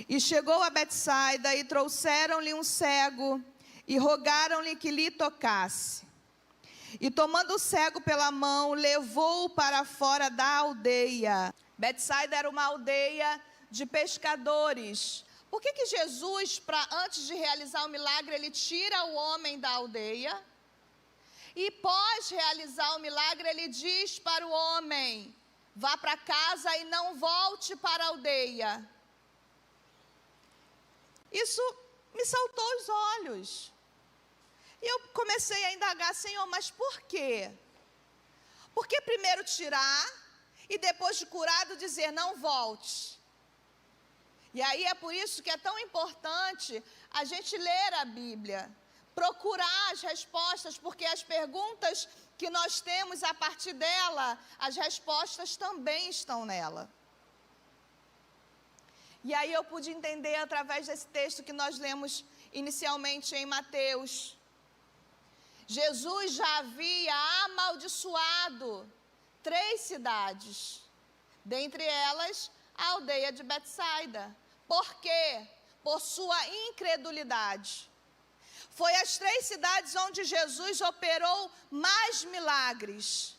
E chegou a Betsaida, e trouxeram-lhe um cego, e rogaram-lhe que lhe tocasse. E tomando o cego pela mão, levou-o para fora da aldeia. Betsaida era uma aldeia de pescadores. Por que Jesus, antes de realizar o milagre, ele tira o homem da aldeia? E pós realizar o milagre, ele diz para o homem: vá para casa e não volte para a aldeia. Isso me saltou os olhos. E eu comecei a indagar: Senhor, mas por quê? Por que primeiro tirar e depois de curado dizer não volte? E aí é por isso que é tão importante a gente ler a Bíblia, procurar as respostas, porque as perguntas que nós temos a partir dela, as respostas também estão nela. E aí eu pude entender através desse texto que nós lemos inicialmente em Mateus. Jesus já havia amaldiçoado 3 cidades, dentre elas a aldeia de Betsaida. Por quê? Por sua incredulidade. Foi as 3 cidades onde Jesus operou mais milagres.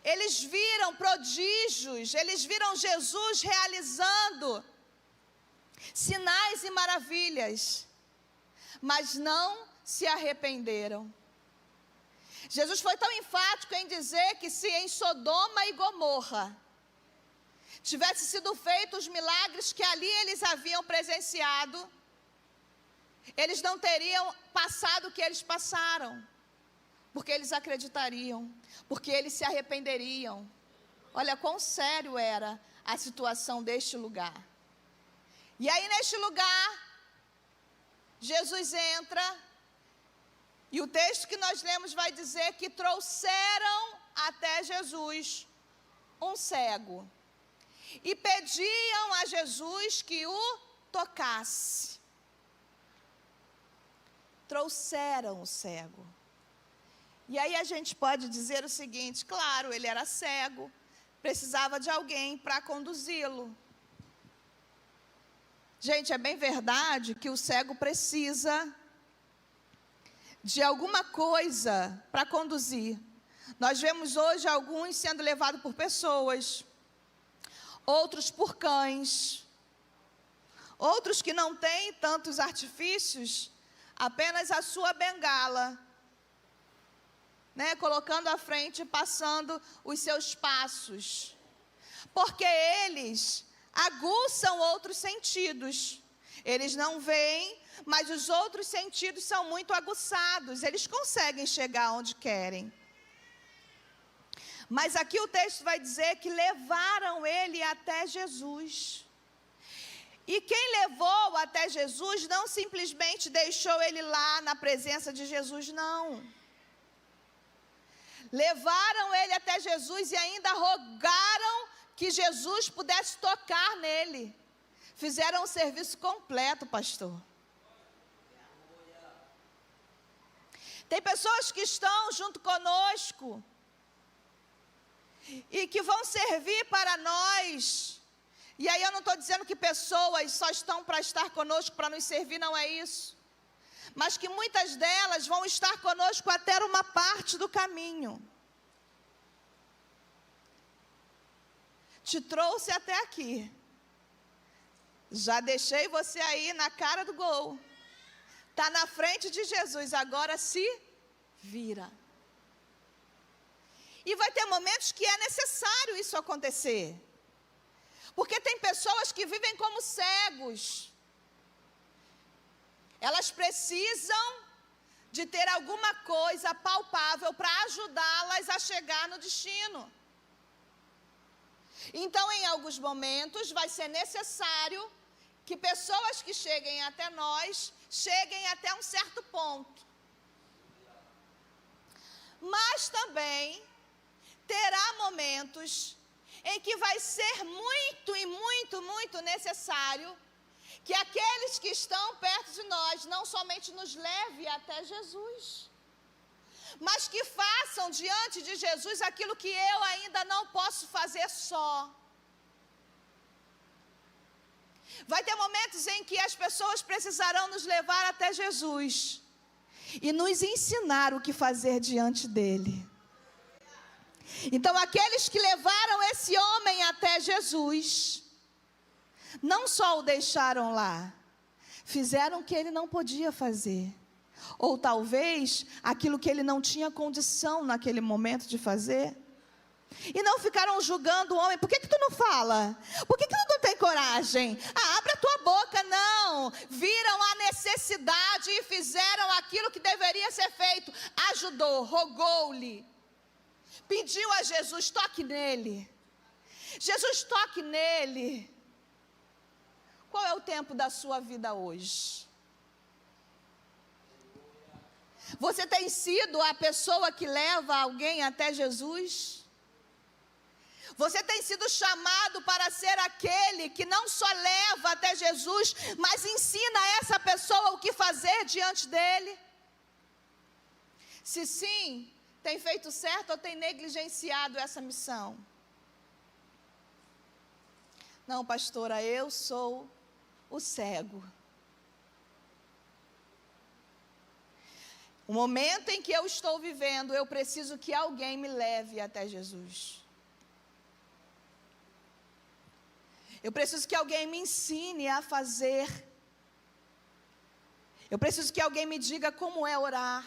Eles viram prodígios, eles viram Jesus realizando sinais e maravilhas, mas não se arrependeram. Jesus foi tão enfático em dizer que se em Sodoma e Gomorra tivesse sido feitos os milagres que ali eles haviam presenciado, eles não teriam passado o que eles passaram, porque eles acreditariam, porque eles se arrependeriam. Olha quão sério era a situação deste lugar. E aí neste lugar, Jesus entra, e o texto que nós lemos vai dizer que trouxeram até Jesus um cego, e pediam a Jesus que o tocasse. Trouxeram o cego. E aí a gente pode dizer o seguinte: claro, ele era cego, precisava de alguém para conduzi-lo. Gente, é bem verdade que o cego precisa de alguma coisa para conduzir. Nós vemos hoje alguns sendo levados por pessoas, outros por cães, outros que não têm tantos artifícios, apenas a sua bengala, né, colocando à frente e passando os seus passos, porque eles aguçam outros sentidos. Eles não veem, mas os outros sentidos são muito aguçados, eles conseguem chegar onde querem. Mas aqui o texto vai dizer que levaram ele até Jesus. E quem levou até Jesus não simplesmente deixou ele lá na presença de Jesus, não. Levaram ele até Jesus e ainda rogaram que Jesus pudesse tocar nele. Fizeram um serviço completo, pastor. Tem pessoas que estão junto conosco e que vão servir para nós. E aí eu não estou dizendo que pessoas só estão para estar conosco, para nos servir, não é isso. Mas que muitas delas vão estar conosco até uma parte do caminho. Te trouxe até aqui. Já deixei você aí na cara do gol. Está na frente de Jesus, agora se vira. E vai ter momentos que é necessário isso acontecer. Porque tem pessoas que vivem como cegos. Elas precisam de ter alguma coisa palpável para ajudá-las a chegar no destino. Então, em alguns momentos, vai ser necessário que pessoas que cheguem até nós, cheguem até um certo ponto. Mas também terá momentos em que vai ser muito necessário que aqueles que estão perto de nós não somente nos leve até Jesus, mas que façam diante de Jesus aquilo que eu ainda não posso fazer só. Vai ter momentos em que as pessoas precisarão nos levar até Jesus e nos ensinar o que fazer diante dele. Então, aqueles que levaram esse homem até Jesus, não só o deixaram lá, fizeram o que ele não podia fazer. Ou talvez aquilo que ele não tinha condição naquele momento de fazer. E não ficaram julgando o homem. Por que tu não fala? Por que tu não tem coragem? Abre a tua boca. Não. Viram a necessidade e fizeram aquilo que deveria ser feito. Ajudou, rogou-lhe. Pediu a Jesus, toque nele. Jesus, toque nele. Qual é o tempo da sua vida hoje? Você tem sido a pessoa que leva alguém até Jesus? Você tem sido chamado para ser aquele que não só leva até Jesus, mas ensina a essa pessoa o que fazer diante dele? Se sim, tem feito certo ou tem negligenciado essa missão? Não, pastora, eu sou o cego. O momento em que eu estou vivendo, eu preciso que alguém me leve até Jesus. Eu preciso que alguém me ensine a fazer. Eu preciso que alguém me diga como é orar.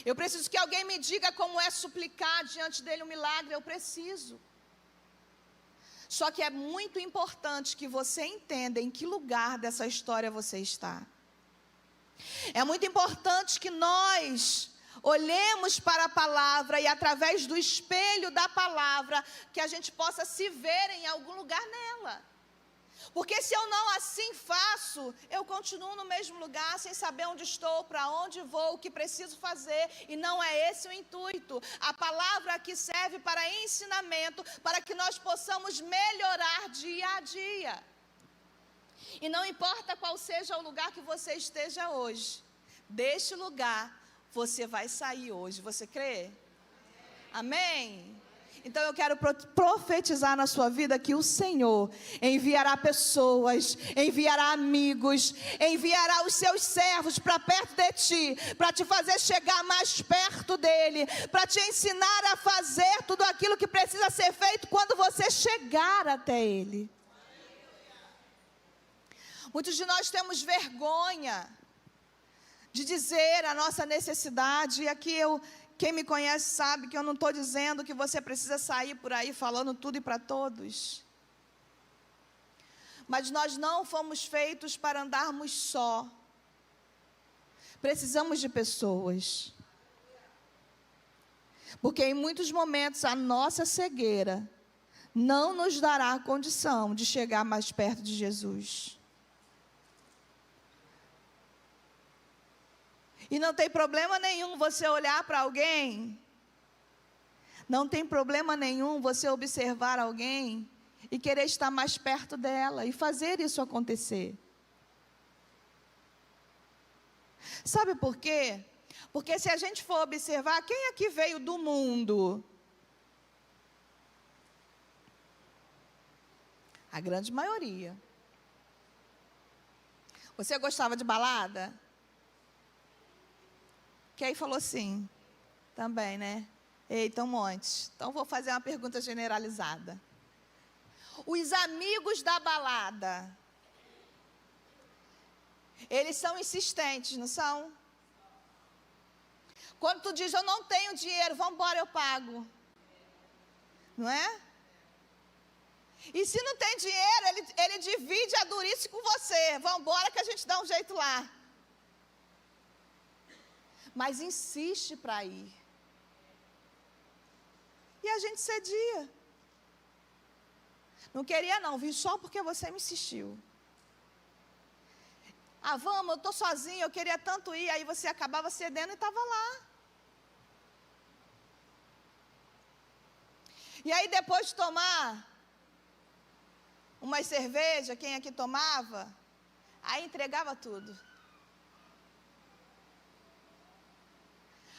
Eu preciso que alguém me diga como é suplicar diante dele um milagre. Eu preciso. Só que é muito importante que você entenda em que lugar dessa história você está. É muito importante que nós olhemos para a palavra e através do espelho da palavra, que a gente possa se ver em algum lugar nela. Porque se eu não assim faço, eu continuo no mesmo lugar, sem saber onde estou, para onde vou, o que preciso fazer, e não é esse o intuito. A palavra aqui serve para ensinamento, para que nós possamos melhorar dia a dia. E não importa qual seja o lugar que você esteja hoje, deste lugar você vai sair hoje, você crê? Amém? Então eu quero profetizar na sua vida que o Senhor enviará pessoas, enviará amigos, enviará os seus servos para perto de ti, para te fazer chegar mais perto dele, para te ensinar a fazer tudo aquilo que precisa ser feito quando você chegar até ele. Muitos de nós temos vergonha de dizer a nossa necessidade, e aqui quem me conhece sabe que eu não estou dizendo que você precisa sair por aí falando tudo e para todos. Mas nós não fomos feitos para andarmos só. Precisamos de pessoas. Porque em muitos momentos a nossa cegueira não nos dará condição de chegar mais perto de Jesus. E não tem problema nenhum você olhar para alguém, não tem problema nenhum você observar alguém e querer estar mais perto dela e fazer isso acontecer. Sabe por quê? Porque se a gente for observar, quem aqui veio do mundo? A grande maioria. Você gostava de balada? Que aí falou assim, também, né? Eita, um monte. Então, vou fazer uma pergunta generalizada. Os amigos da balada, eles são insistentes, não são? Quando tu diz, eu não tenho dinheiro, vamos embora, eu pago. Não é? E se não tem dinheiro, ele divide a durice com você. Vamos embora que a gente dá um jeito lá. Mas insiste para ir. E a gente cedia. Não queria não, vim só porque você me insistiu. Ah, vamos, eu estou sozinha, eu queria tanto ir. Aí você acabava cedendo e estava lá. E aí depois de tomar uma cerveja, quem aqui tomava, aí entregava tudo.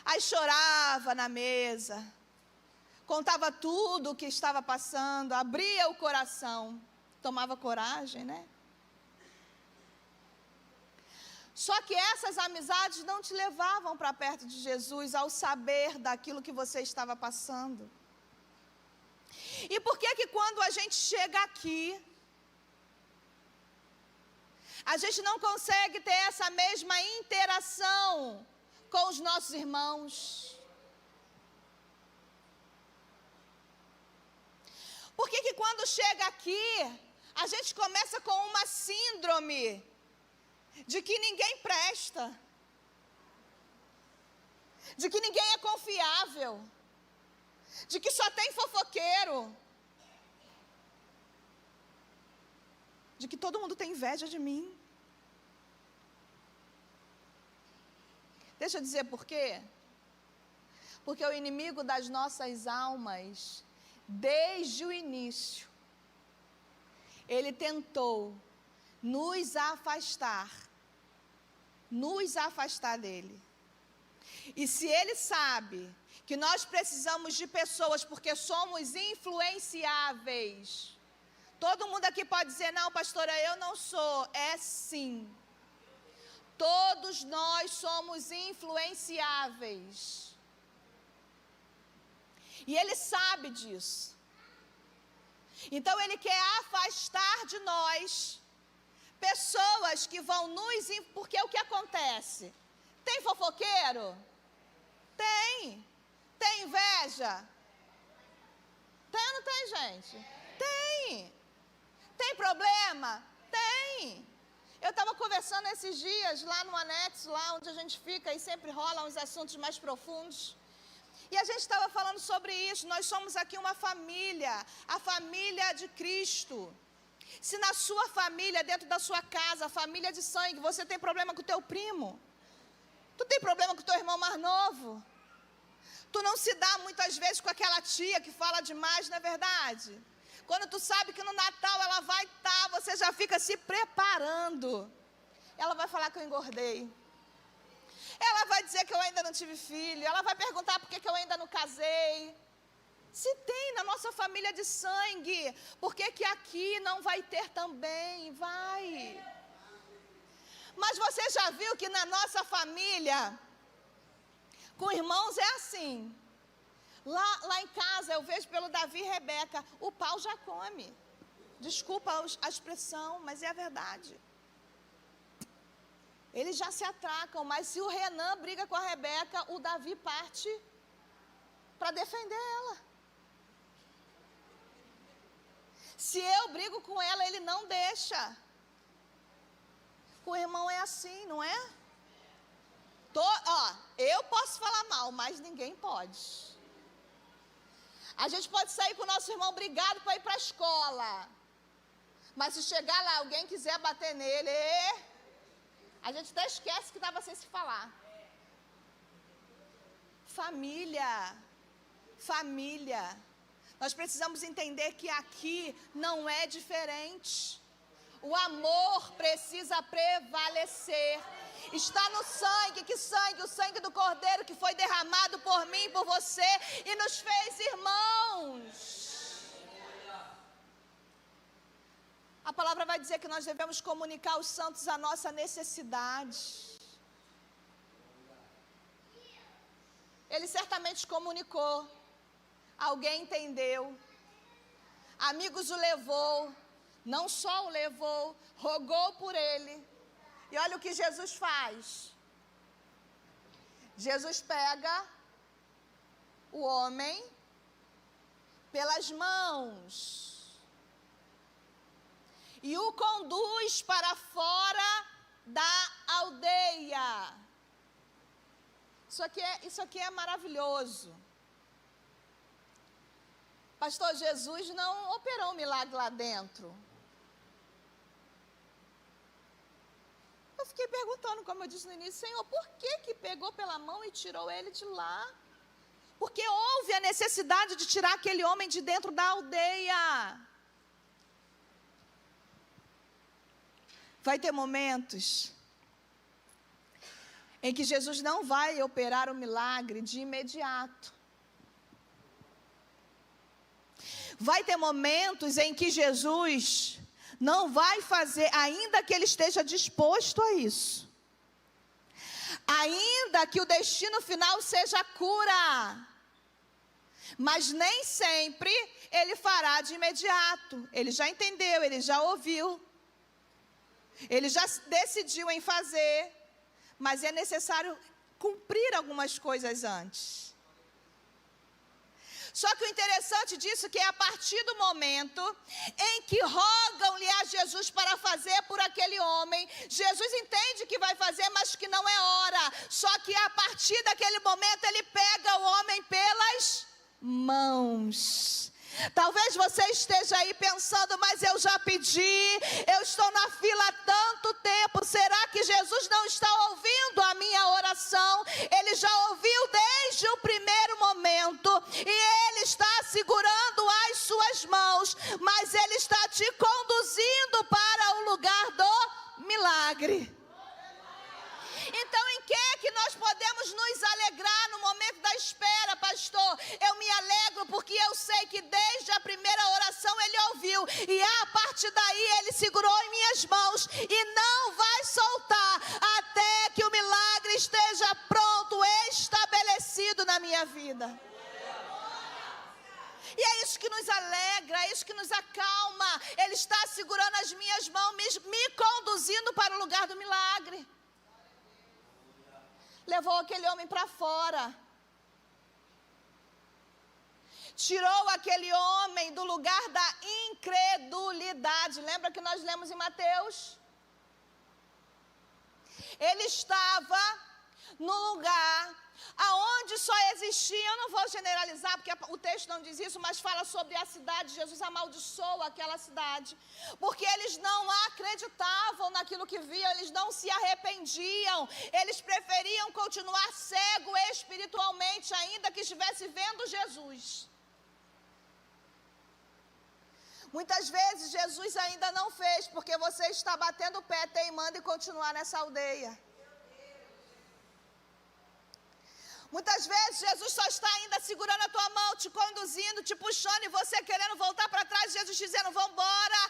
Aí chorava na mesa, contava tudo o que estava passando, abria o coração. tomava coragem, né? Só que essas amizades não te levavam para perto de Jesus ao saber daquilo que você estava passando. E por que que quando a gente chega aqui, a gente não consegue ter essa mesma interação com os nossos irmãos? Por que que quando chega aqui, a gente começa com uma síndrome de que ninguém presta, de que ninguém é confiável, de que só tem fofoqueiro, de que todo mundo tem inveja de mim? Deixa eu dizer por quê. Porque o inimigo das nossas almas, desde o início, ele tentou nos afastar dele. E se ele sabe que nós precisamos de pessoas porque somos influenciáveis, todo mundo aqui pode dizer, não, pastora, eu não sou. É sim. Todos nós somos influenciáveis. E ele sabe disso. Então ele quer afastar de nós pessoas que vão nos... Porque o que acontece? Tem fofoqueiro? Tem. Tem inveja? Tem ou não tem, gente? Tem. Tem problema? Tem. Eu estava conversando esses dias lá no anexo, lá onde a gente fica e sempre rola uns assuntos mais profundos. E a gente estava falando sobre isso. Nós somos aqui uma família, a família de Cristo. Se na sua família, dentro da sua casa, a família de sangue, você tem problema com o teu primo, tu tem problema com o teu irmão mais novo, tu não se dá muitas vezes com aquela tia que fala demais, não é verdade? Quando tu sabe que no Natal ela vai estar, você já fica se preparando. Ela vai falar que eu engordei. Ela vai dizer que eu ainda não tive filho. Ela vai perguntar por que eu ainda não casei. Se tem na nossa família de sangue, por que que aqui não vai ter também? Vai. Mas você já viu que na nossa família, com irmãos é assim. Lá em casa, eu vejo pelo Davi e Rebeca, o pau já come. Desculpa a expressão, mas é a verdade. Eles já se atracam, mas se o Renan briga com a Rebeca, o Davi parte para defender ela. Se eu brigo com ela, ele não deixa. Com o irmão é assim, não é? Eu posso falar mal, mas ninguém pode. A gente pode sair com o nosso irmão brigado para ir para a escola. Mas se chegar lá, alguém quiser bater nele, a gente até esquece que estava sem se falar. Família. Família. Nós precisamos entender que aqui não é diferente. O amor precisa prevalecer. Está no sangue, que sangue? O sangue do Cordeiro que foi derramado por mim e por você e nos fez irmãos. A palavra vai dizer que nós devemos comunicar aos santos a nossa necessidade. Ele certamente comunicou. Alguém entendeu. Amigos o levou. Não só o levou, rogou por ele. E olha o que Jesus faz. Jesus pega o homem pelas mãos e o conduz para fora da aldeia. Isso aqui é maravilhoso. Pastor, Jesus não operou um milagre lá dentro. Eu fiquei perguntando, como eu disse no início, Senhor, por que pegou pela mão e tirou ele de lá? Porque houve a necessidade de tirar aquele homem de dentro da aldeia. Vai ter momentos em que Jesus não vai operar o milagre de imediato. Vai ter momentos em que Jesus não vai fazer, ainda que ele esteja disposto a isso. Ainda que o destino final seja a cura. Mas nem sempre ele fará de imediato. Ele já entendeu, ele já ouviu. Ele já decidiu em fazer. Mas é necessário cumprir algumas coisas antes. Só que o interessante disso é que é a partir do momento em que rogam-lhe a Jesus para fazer por aquele homem, Jesus entende que vai fazer, mas que não é hora. Só que a partir daquele momento ele pega o homem pelas mãos. Talvez você esteja aí pensando, mas eu já pedi, eu estou na fila há tanto tempo, será que Jesus não está ouvindo a minha oração? Ele já ouviu desde o primeiro momento, e Ele está segurando as suas mãos, mas Ele está te conduzindo para o lugar do milagre. Então, em que nós podemos nos alegrar no momento da espera, pastor? Eu me alegro porque eu sei que desde a primeira oração ele ouviu, e a partir daí ele segurou em minhas mãos e não vai soltar até que o milagre esteja pronto, estabelecido na minha vida. E é isso que nos alegra, é isso que nos acalma. Ele está segurando as minhas mãos, me conduzindo para o lugar do milagre. Levou aquele homem para fora. Tirou aquele homem do lugar da incredulidade. Lembra que nós lemos em Mateus? Ele estava no lugar aonde só existia, eu não vou generalizar porque o texto não diz isso, mas fala sobre a cidade. Jesus amaldiçoou aquela cidade, porque eles não acreditavam naquilo que viam, eles não se arrependiam, eles preferiam continuar cego espiritualmente, ainda que estivesse vendo Jesus. Muitas vezes Jesus ainda não fez, porque você está batendo o pé, teimando em continuar nessa aldeia. Muitas vezes Jesus só está ainda segurando a tua mão, te conduzindo, te puxando, e você querendo voltar para trás, Jesus dizendo, vambora,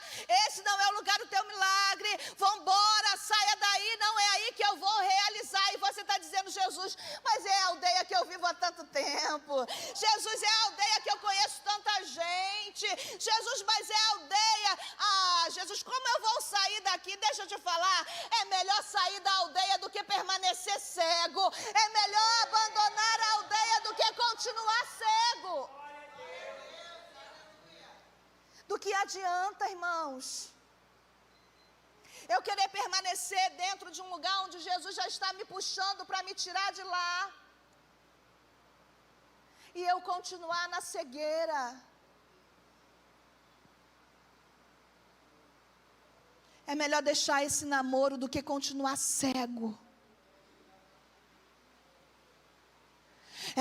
esse não é o lugar do teu milagre, vambora, saia daí, não é aí que eu vou realizar. E você está dizendo, Jesus, mas é a aldeia que eu vivo há tanto tempo, Jesus, é a aldeia que eu conheço tanta gente, Jesus, mas é a aldeia, Jesus, como eu vou sair daqui? Deixa eu te falar, é melhor sair da aldeia do que permanecer cego, é melhor abandonar a aldeia do que continuar cego. Do que adianta, irmãos, eu querer permanecer dentro de um lugar onde Jesus já está me puxando para me tirar de lá, e eu continuar na cegueira? É melhor deixar esse namoro do que continuar cego.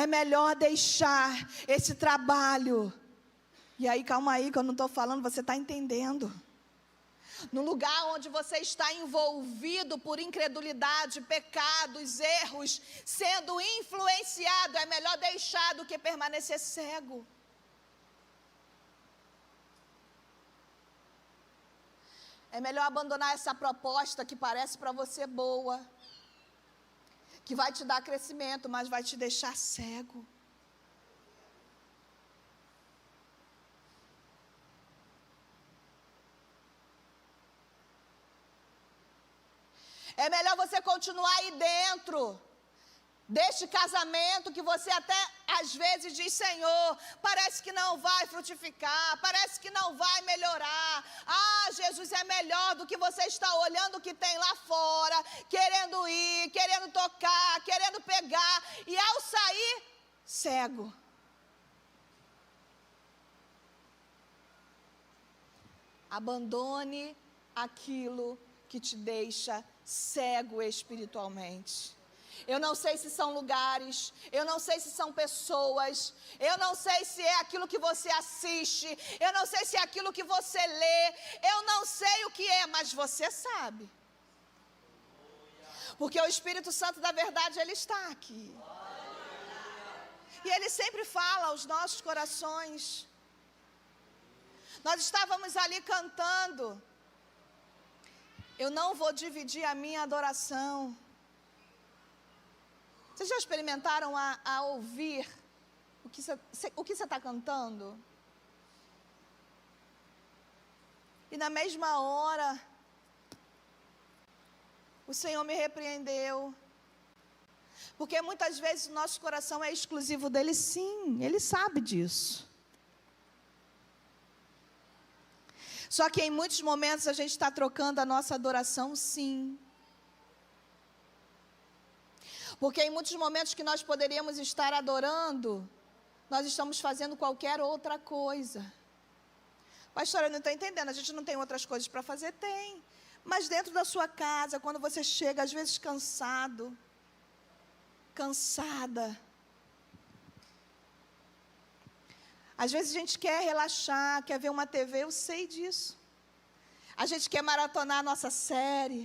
É melhor deixar esse trabalho. E aí, calma aí, que eu não estou falando, você está entendendo. No lugar onde você está envolvido por incredulidade, pecados, erros, sendo influenciado, é melhor deixar do que permanecer cego. É melhor abandonar essa proposta que parece para você boa, que vai te dar crescimento, mas vai te deixar cego. É melhor você continuar aí dentro deste casamento que você até às vezes diz, Senhor, parece que não vai frutificar, parece que não vai melhorar. Jesus, é melhor do que você está olhando o que tem lá fora, querendo ir, querendo tocar, querendo pegar, e ao sair, cego. Abandone aquilo que te deixa cego espiritualmente. Eu não sei se são lugares, eu não sei se são pessoas, eu não sei se é aquilo que você assiste, eu não sei se é aquilo que você lê, eu não sei o que é, mas você sabe. Porque o Espírito Santo da verdade, ele está aqui. E ele sempre fala aos nossos corações. Nós estávamos ali cantando, Eu não vou dividir a minha adoração. Vocês já experimentaram a ouvir o que você está cantando? E na mesma hora, o Senhor me repreendeu. Porque muitas vezes o nosso coração é exclusivo dele, sim, ele sabe disso. Só que em muitos momentos a gente está trocando a nossa adoração, sim. Porque em muitos momentos que nós poderíamos estar adorando, nós estamos fazendo qualquer outra coisa. Pastora, eu não estou entendendo, a gente não tem outras coisas para fazer? Tem. Mas dentro da sua casa, quando você chega, às vezes cansado, cansada. Às vezes a gente quer relaxar, quer ver uma TV, eu sei disso. A gente quer maratonar a nossa série.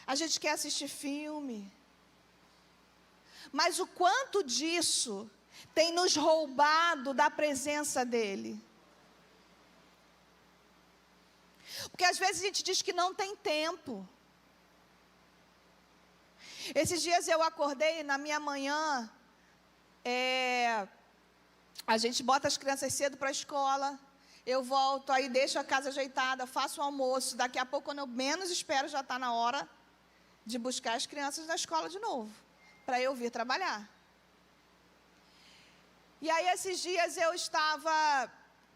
A gente quer assistir filme. Mas o quanto disso tem nos roubado da presença dEle? Porque às vezes a gente diz que não tem tempo. Esses dias eu acordei, na minha manhã, a gente bota as crianças cedo para a escola, eu volto, aí deixo a casa ajeitada, faço o almoço, daqui a pouco, quando eu menos espero, já está na hora de buscar as crianças na escola de novo, para eu vir trabalhar. E aí, esses dias, eu estava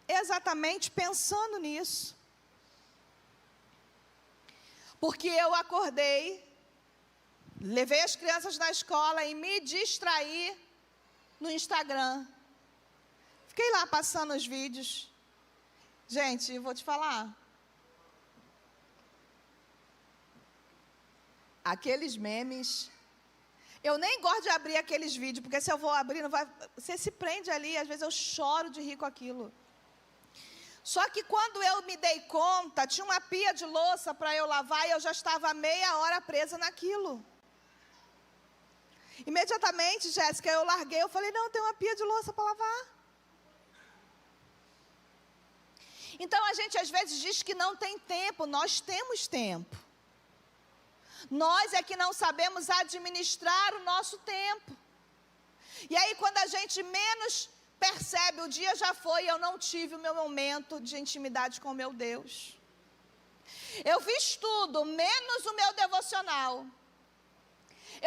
exatamente pensando nisso. Porque eu acordei, levei as crianças na escola e me distraí no Instagram. Fiquei lá passando os vídeos. Gente, vou te falar. Aqueles memes. Eu nem gosto de abrir aqueles vídeos, porque se eu vou abrir, não vai, você se prende ali, às vezes eu choro de rir com aquilo. Só que quando eu me dei conta, tinha uma pia de louça para eu lavar e eu já estava meia hora presa naquilo. Imediatamente, Jéssica, eu larguei, eu falei, não, tem uma pia de louça para lavar. Então a gente às vezes diz que não tem tempo, nós temos tempo. Nós é que não sabemos administrar o nosso tempo. E aí quando a gente menos percebe, o dia já foi e eu não tive o meu momento de intimidade com o meu Deus. Eu fiz tudo, menos o meu devocional.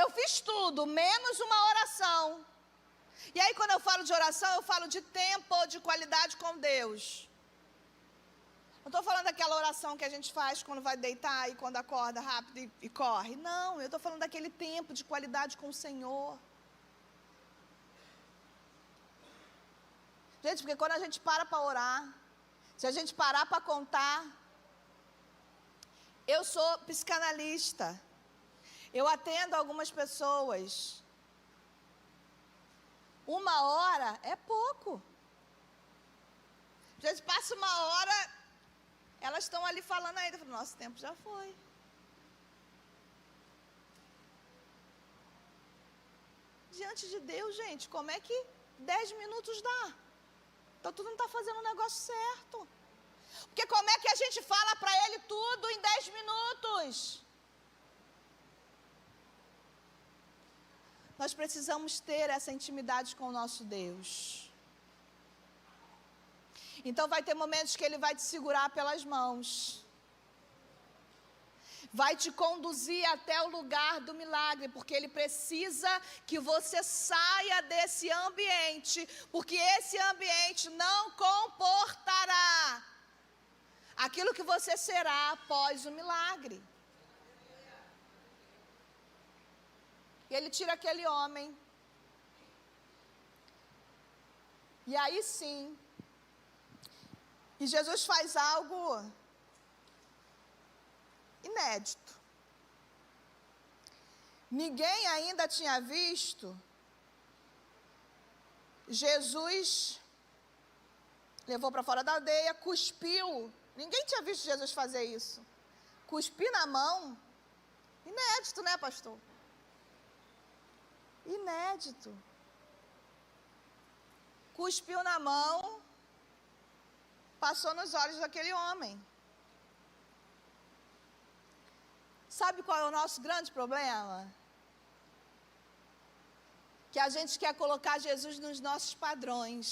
Eu fiz tudo, menos uma oração. E aí quando eu falo de oração, eu falo de tempo ou de qualidade com Deus. Não estou falando daquela oração que a gente faz quando vai deitar e quando acorda rápido e corre. Não, eu estou falando daquele tempo de qualidade com o Senhor. Gente, porque quando a gente para orar, se a gente parar para contar, eu sou psicanalista, eu atendo algumas pessoas, 1 hora é pouco. A gente passa 1 hora, elas estão ali falando ainda, eu falo, nosso tempo já foi. Diante de Deus, gente, como é que 10 minutos dá? Então, tu não está fazendo o negócio certo. Porque como é que a gente fala para Ele tudo em 10 minutos? Nós precisamos ter essa intimidade com o nosso Deus. Então, vai ter momentos que Ele vai te segurar pelas mãos. Vai te conduzir até o lugar do milagre, porque Ele precisa que você saia desse ambiente, porque esse ambiente não comportará aquilo que você será após o milagre. E Ele tira aquele homem. E aí sim, e Jesus faz algo inédito. Ninguém ainda tinha visto Jesus, levou para fora da aldeia, cuspiu. Ninguém tinha visto Jesus fazer isso. Cuspir na mão, inédito, né, pastor? Inédito. Cuspiu na mão, passou nos olhos daquele homem. Sabe qual é o nosso grande problema? Que a gente quer colocar Jesus nos nossos padrões.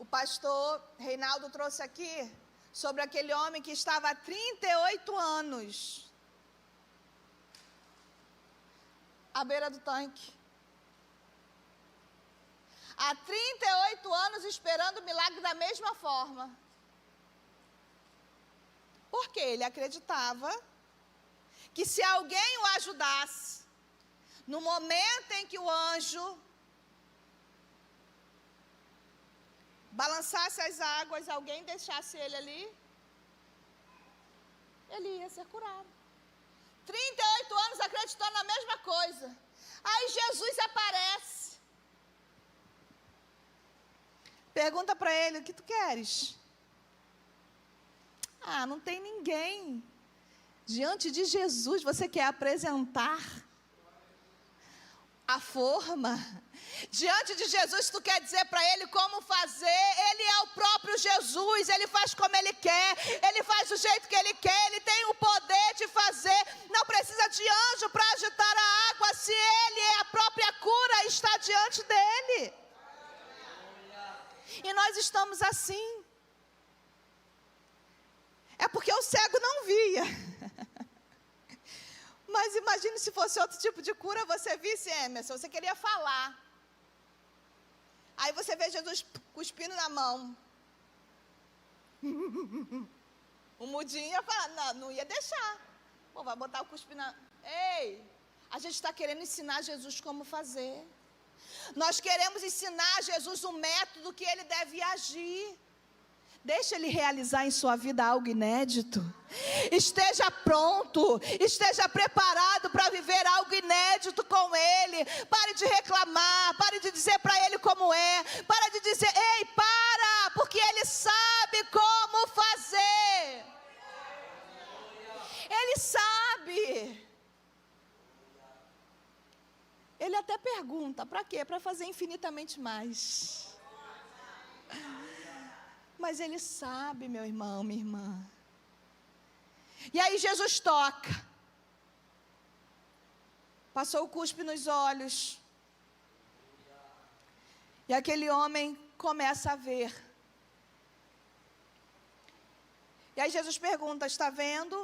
O pastor Reinaldo trouxe aqui sobre aquele homem que estava há 38 anos à beira do tanque. Há 38 anos esperando o milagre da mesma forma. Porque ele acreditava que se alguém o ajudasse, no momento em que o anjo balançasse as águas, alguém deixasse ele ali, ele ia ser curado. 38 anos acreditando na mesma coisa. Aí Jesus aparece. Pergunta para ele, o que tu queres? Ah, não tem ninguém. Diante de Jesus, você quer apresentar a forma. Diante de Jesus, tu quer dizer para ele como fazer. Ele é o próprio Jesus, ele faz como ele quer, ele faz do jeito que ele quer, ele tem o poder de fazer. Não precisa de anjo para agitar a água, se ele é a própria cura, está diante dele. E nós estamos assim. É porque o cego não via. Mas imagine se fosse outro tipo de cura, você visse, Emerson, você queria falar. Aí você vê Jesus cuspindo na mão. O mudinho ia falar, não ia deixar. Pô, vai botar o cuspe na... Ei, a gente está querendo ensinar Jesus como fazer. Nós queremos ensinar a Jesus o método que ele deve agir. Deixa ele realizar em sua vida algo inédito. Esteja pronto, esteja preparado para viver algo inédito com ele. Pare de reclamar, pare de dizer para ele como é. Para de dizer, ei, para, porque ele sabe como fazer. Ele sabe. Ele até pergunta, para quê? Para fazer infinitamente mais. Mas ele sabe, meu irmão, minha irmã. E aí Jesus toca. Passou o cuspe nos olhos. E aquele homem começa a ver. E aí Jesus pergunta, está vendo?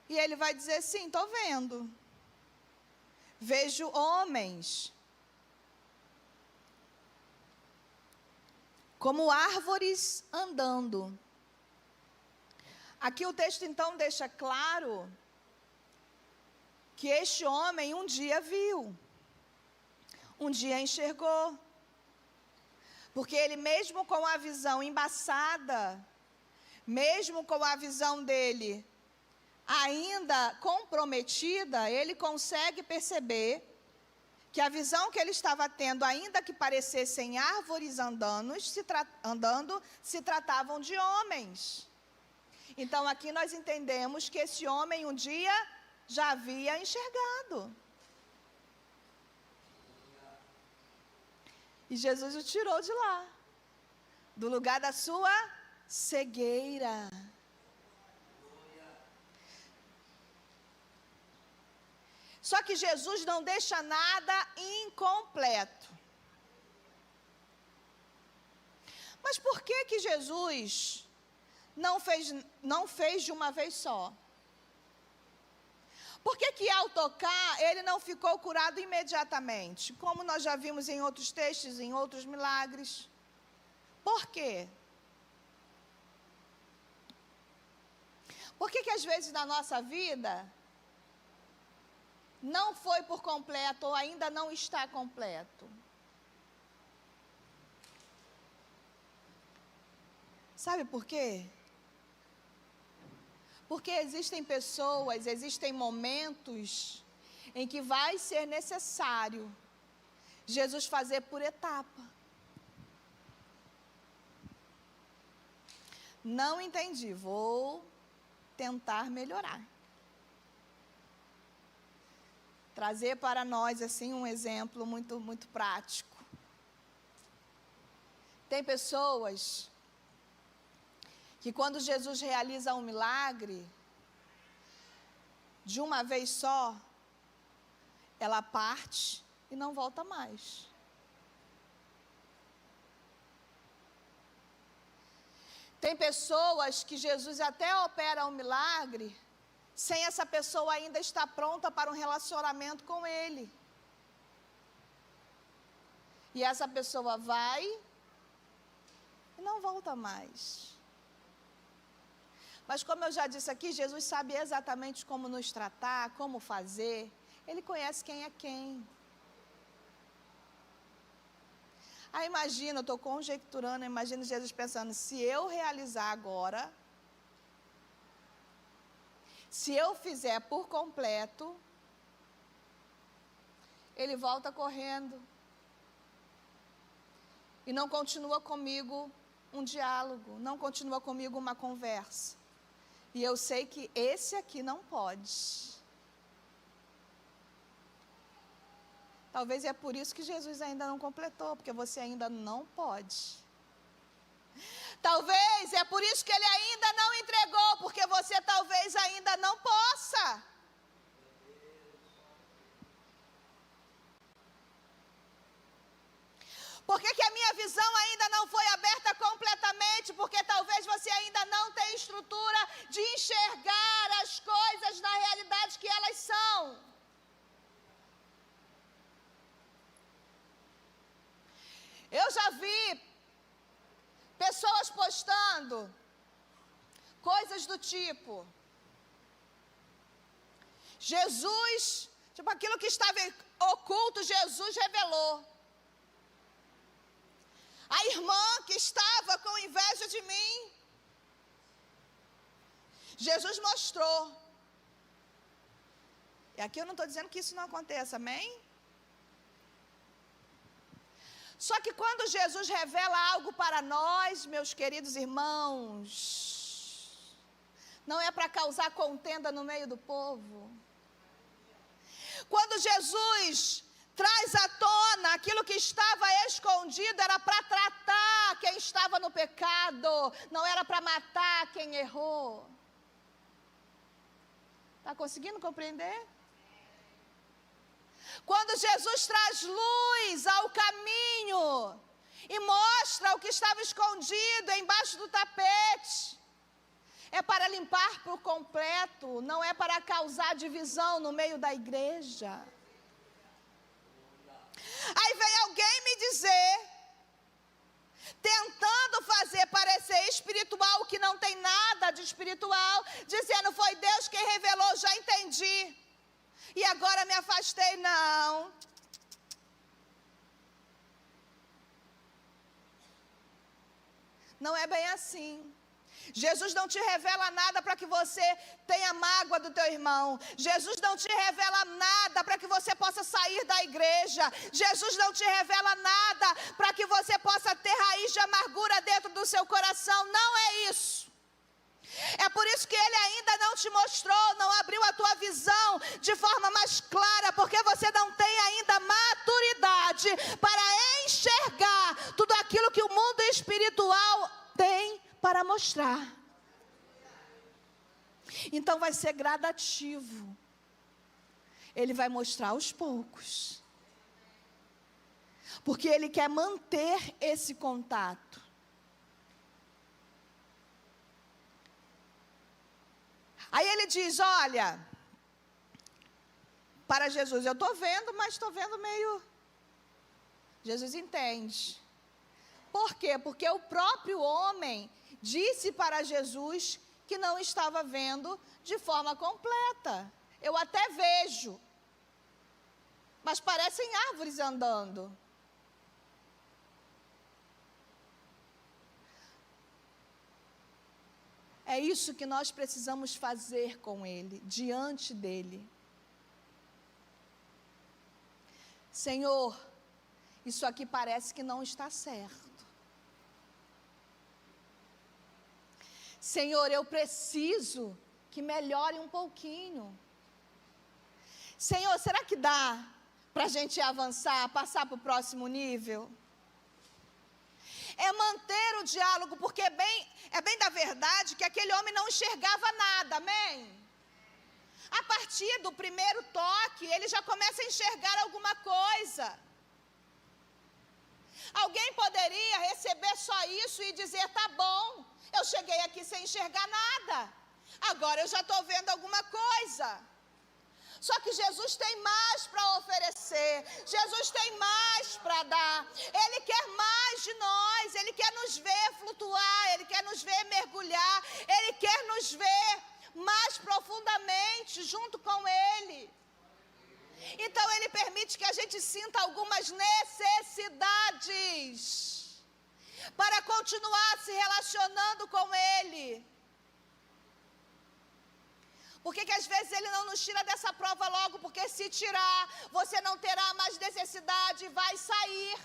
E ele vai dizer, sim, estou vendo. Vejo homens como árvores andando. Aqui o texto então deixa claro que este homem um dia viu, um dia enxergou. Porque ele mesmo com a visão embaçada, mesmo com a visão dele ainda comprometida, ele consegue perceber que a visão que ele estava tendo, ainda que parecessem árvores andando, se tratavam de homens. Então aqui nós entendemos que esse homem um dia já havia enxergado. E Jesus o tirou de lá, do lugar da sua cegueira. Só que Jesus não deixa nada incompleto. Mas por que Jesus não fez de uma vez só? Por que ao tocar ele não ficou curado imediatamente? Como nós já vimos em outros textos, em outros milagres. Por quê? Por que às vezes na nossa vida não foi por completo ou ainda não está completo? Sabe por quê? Porque existem pessoas, existem momentos em que vai ser necessário Jesus fazer por etapa. Não entendi, vou tentar melhorar. Trazer para nós assim um exemplo muito prático. Tem pessoas que quando Jesus realiza um milagre, de uma vez só, ela parte e não volta mais. Tem pessoas que Jesus até opera um milagre, sem essa pessoa ainda estar pronta para um relacionamento com Ele. E essa pessoa vai e não volta mais. Mas como eu já disse aqui, Jesus sabe exatamente como nos tratar, como fazer. Ele conhece quem é quem. Aí imagina, eu estou conjecturando, imagina Jesus pensando, se eu realizar agora, se eu fizer por completo, ele volta correndo. E não continua comigo um diálogo, não continua comigo uma conversa. E eu sei que esse aqui não pode. Talvez é por isso que Jesus ainda não completou, porque você ainda não pode. Talvez é por isso que ele ainda não entregou, porque você talvez ainda não possa. Por que a minha visão ainda não foi aberta completamente? Porque talvez você ainda não tenha estrutura de enxergar as coisas na realidade que elas são. Eu já vi pessoas postando coisas do tipo: Jesus, tipo aquilo que estava oculto, Jesus revelou. A irmã que estava com inveja de mim, Jesus mostrou. E aqui eu não estou dizendo que isso não aconteça, amém? Só que quando Jesus revela algo para nós, meus queridos irmãos, não é para causar contenda no meio do povo. Quando Jesus traz à tona aquilo que estava escondido, era para tratar quem estava no pecado, não era para matar quem errou. Está conseguindo compreender? Quando Jesus traz luz ao caminho e mostra o que estava escondido embaixo do tapete, é para limpar por completo, não é para causar divisão no meio da igreja. Aí vem alguém me dizer, tentando fazer parecer espiritual o que não tem nada de espiritual, dizendo, foi Deus quem revelou, já entendi. E agora me afastei, não. Não é bem assim. Jesus não te revela nada para que você tenha mágoa do teu irmão. Jesus não te revela nada para que você possa sair da igreja. Jesus não te revela nada para que você possa ter raiz de amargura dentro do seu coração. Não é isso. É por isso que ele ainda não te mostrou, não abriu a tua visão de forma mais clara, porque você não tem ainda maturidade para enxergar tudo aquilo que o mundo espiritual tem para mostrar. Então vai ser gradativo. Ele vai mostrar aos poucos. Porque ele quer manter esse contato. Aí ele diz, olha, para Jesus, eu estou vendo, mas estou vendo meio... Jesus entende. Por quê? Porque o próprio homem disse para Jesus que não estava vendo de forma completa. Eu até vejo, mas parecem árvores andando. É isso que nós precisamos fazer com Ele, diante dEle. Senhor, isso aqui parece que não está certo. Senhor, eu preciso que melhore um pouquinho. Senhor, será que dá para a gente avançar, passar para o próximo nível? é manter o diálogo, porque é bem da verdade que aquele homem não enxergava nada, amém? A partir do primeiro toque, ele já começa a enxergar alguma coisa. Alguém poderia receber só isso e dizer, tá bom, eu cheguei aqui sem enxergar nada, agora eu já estou vendo alguma coisa. Só que Jesus tem mais para oferecer, Jesus tem mais para dar, Ele quer mais de nós, Ele quer nos ver flutuar, Ele quer nos ver mergulhar, Ele quer nos ver mais profundamente junto com Ele. Então Ele permite que a gente sinta algumas necessidades para continuar se relacionando com Ele. Por que às vezes Ele não nos tira dessa prova logo? Porque se tirar, você não terá mais necessidade e vai sair.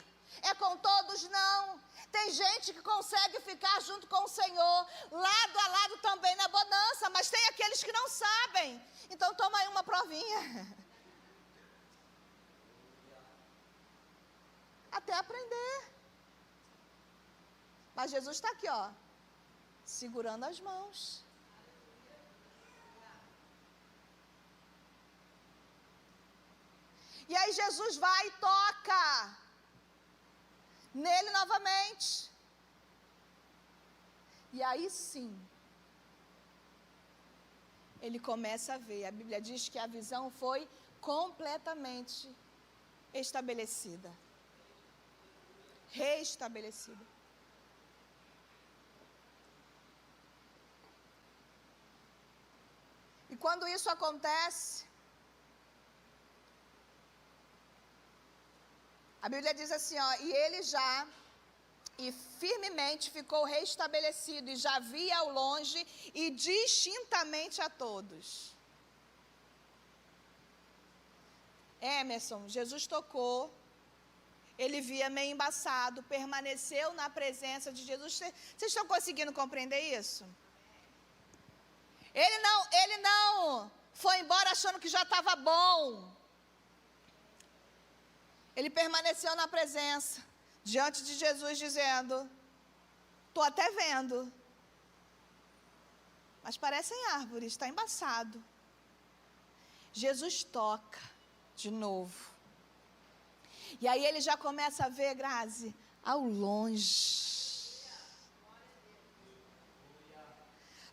É com todos não. Tem gente que consegue ficar junto com o Senhor, lado a lado também na bonança, mas tem aqueles que não sabem. Então toma aí uma provinha. Até aprender. Mas Jesus está aqui, ó, segurando as mãos. E aí Jesus vai e toca nele novamente. E aí sim, ele começa a ver. A Bíblia diz que a visão foi completamente estabelecida. Reestabelecida. E quando isso acontece, a Bíblia diz assim, ó, e ele já, e firmemente ficou reestabelecido, e já via ao longe, e distintamente a todos. Emerson, Jesus tocou, ele via meio embaçado, permaneceu na presença de Jesus. Vocês estão conseguindo compreender isso? Ele não foi embora achando que já estava bom. Ele permaneceu na presença, diante de Jesus, dizendo, estou até vendo, mas parecem árvores, está embaçado. Jesus toca de novo. E aí ele já começa a ver, Grazi, ao longe.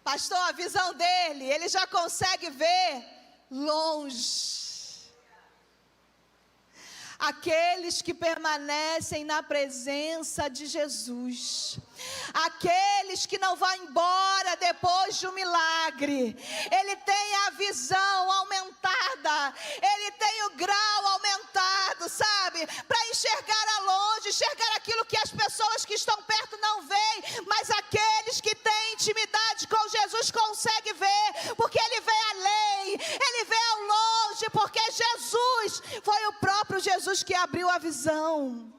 Pastor, a visão dele, ele já consegue ver longe. Aqueles que permanecem na presença de Jesus, aqueles que não vão embora depois de um milagre, ele tem a visão aumentada, ele tem o grau aumentado, sabe? Para enxergar a longe, enxergar aquilo que as pessoas que estão perto não veem, mas aqueles que têm intimidade com Jesus conseguem ver, porque ele vê além, ele vê ao longe, porque Jesus foi o próprio Jesus que abriu a visão.